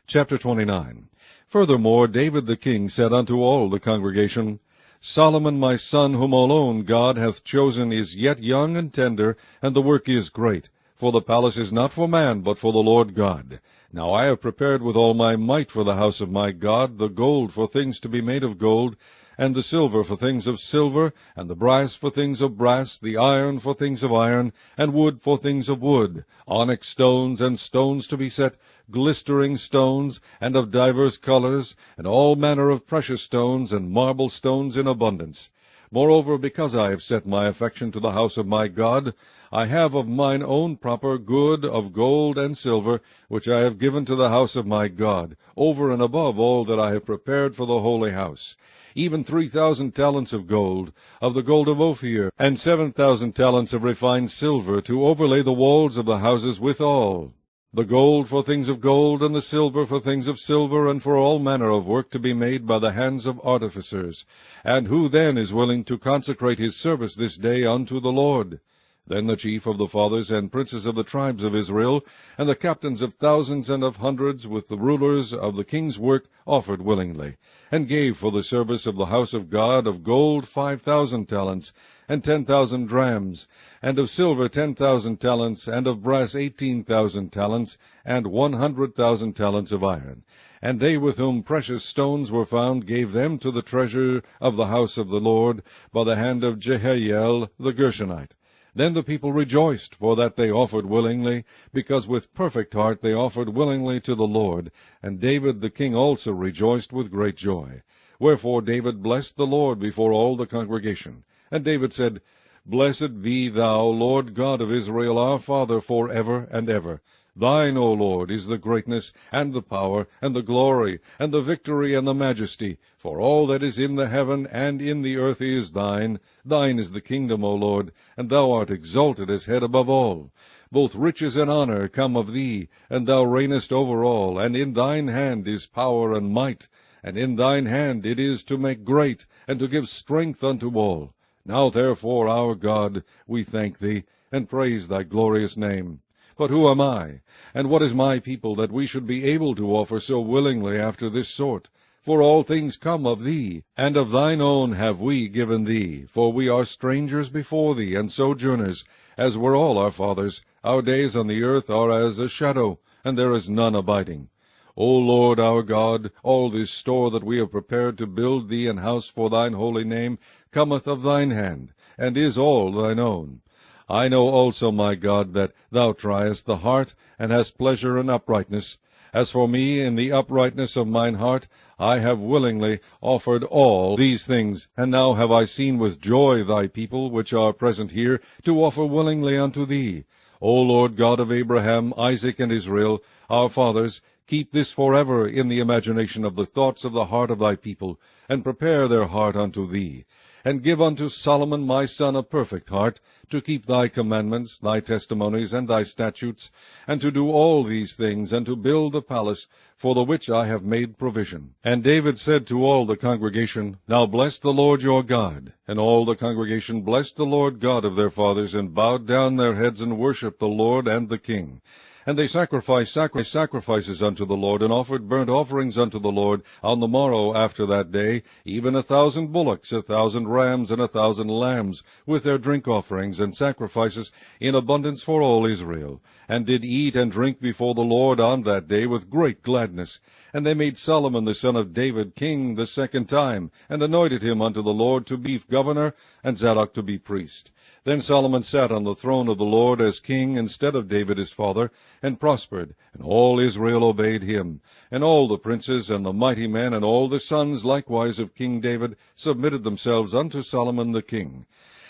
Chapter 29. Furthermore, David the king said unto all the congregation, Solomon my son, whom alone God hath chosen, is yet young and tender, and the work is great. For the palace is not for man, but for the Lord God. Now I have prepared with all my might for the house of my God the gold for things to be made of gold, and the silver for things of silver, and the brass for things of brass, the iron for things of iron, and wood for things of wood, onyx stones, and stones to be set, glistering stones, and of divers colors, and all manner of precious stones, and marble stones in abundance. Moreover, because I have set my affection to the house of my God, I have of mine own proper good of gold and silver, which I have given to the house of my God, over and above all that I have prepared for the holy house. Even 3,000 talents of gold, of the gold of Ophir, and 7,000 talents of refined silver, to overlay the walls of the houses withal. The gold for things of gold, and the silver for things of silver, and for all manner of work to be made by the hands of artificers. And who then is willing to consecrate his service this day unto the Lord? Then the chief of the fathers and princes of the tribes of Israel, and the captains of thousands and of hundreds, with the rulers of the king's work, offered willingly, and gave for the service of the house of God of gold 5,000 talents, and 10,000 drams, and of silver 10,000 talents, and of brass 18,000 talents, and 100,000 talents of iron. And they with whom precious stones were found gave them to the treasure of the house of the Lord, by the hand of Jehiel the Gershonite. Then the people rejoiced, for that they offered willingly, because with perfect heart they offered willingly to the Lord. And David the king also rejoiced with great joy. Wherefore David blessed the Lord before all the congregation. And David said, Blessed be thou, Lord God of Israel, our Father, for ever and ever. Thine, O Lord, is the greatness, and the power, and the glory, and the victory, and the majesty. For all that is in the heaven and in the earth is thine. Thine is the kingdom, O Lord, and thou art exalted as head above all. Both riches and honor come of thee, and thou reignest over all, and in thine hand is power and might, and in thine hand it is to make great, and to give strength unto all. Now therefore, our God, we thank thee, and praise thy glorious name. But who am I, and what is my people, that we should be able to offer so willingly after this sort? For all things come of thee, and of thine own have we given thee. For we are strangers before thee, and sojourners, as were all our fathers. Our days on the earth are as a shadow, and there is none abiding. O Lord our God, all this store that we have prepared to build thee an house for thine holy name cometh of thine hand, and is all thine own. I know also, my God, that thou triest the heart, and hast pleasure in uprightness. As for me, in the uprightness of mine heart, I have willingly offered all these things. And now have I seen with joy thy people, which are present here, to offer willingly unto thee. O Lord God of Abraham, Isaac, and Israel, our fathers, keep this forever in the imagination of the thoughts of the heart of thy people, and prepare their heart unto thee. And give unto Solomon my son a perfect heart, to keep thy commandments, thy testimonies, and thy statutes, and to do all these things, and to build the palace, for the which I have made provision. And David said to all the congregation, Now bless the Lord your God. And all the congregation blessed the Lord God of their fathers, and bowed down their heads, and worshipped the Lord and the king. And they sacrificed sacrifices unto the Lord, and offered burnt offerings unto the Lord on the morrow after that day, even 1,000 bullocks, 1,000 rams, and 1,000 lambs, with their drink offerings and sacrifices in abundance for all Israel, and did eat and drink before the Lord on that day with great gladness. And they made Solomon the son of David king the second time, and anointed him unto the Lord to be governor, and Zadok to be priest. Then Solomon sat on the throne of the Lord as king instead of David his father, and prospered, and all Israel obeyed him. And all the princes and the mighty men, and all the sons likewise of King David, submitted themselves unto Solomon the king.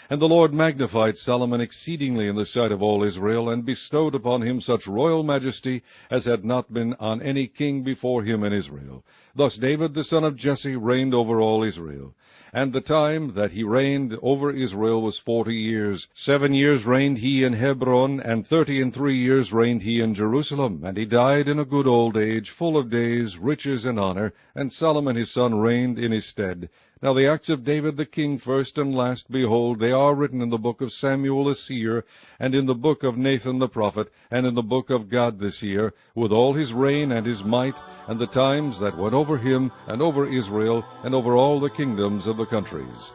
And the Lord magnified Solomon exceedingly in the sight of all Israel, and bestowed upon him such royal majesty as had not been on any king before him in Israel. Thus David the son of Jesse reigned over all Israel. And the time that he reigned over Israel was 40 years. 7 years reigned he in Hebron, and 33 years reigned he in Jerusalem. And he died in a good old age, full of days, riches, and honor. And Solomon his son reigned in his stead. Now the acts of David the king, first and last, behold, they are written in the book of Samuel the seer, and in the book of Nathan the prophet, and in the book of Gad the seer, with all his reign and his might, and the times that went over him, and over Israel, and over all the kingdoms of the countries.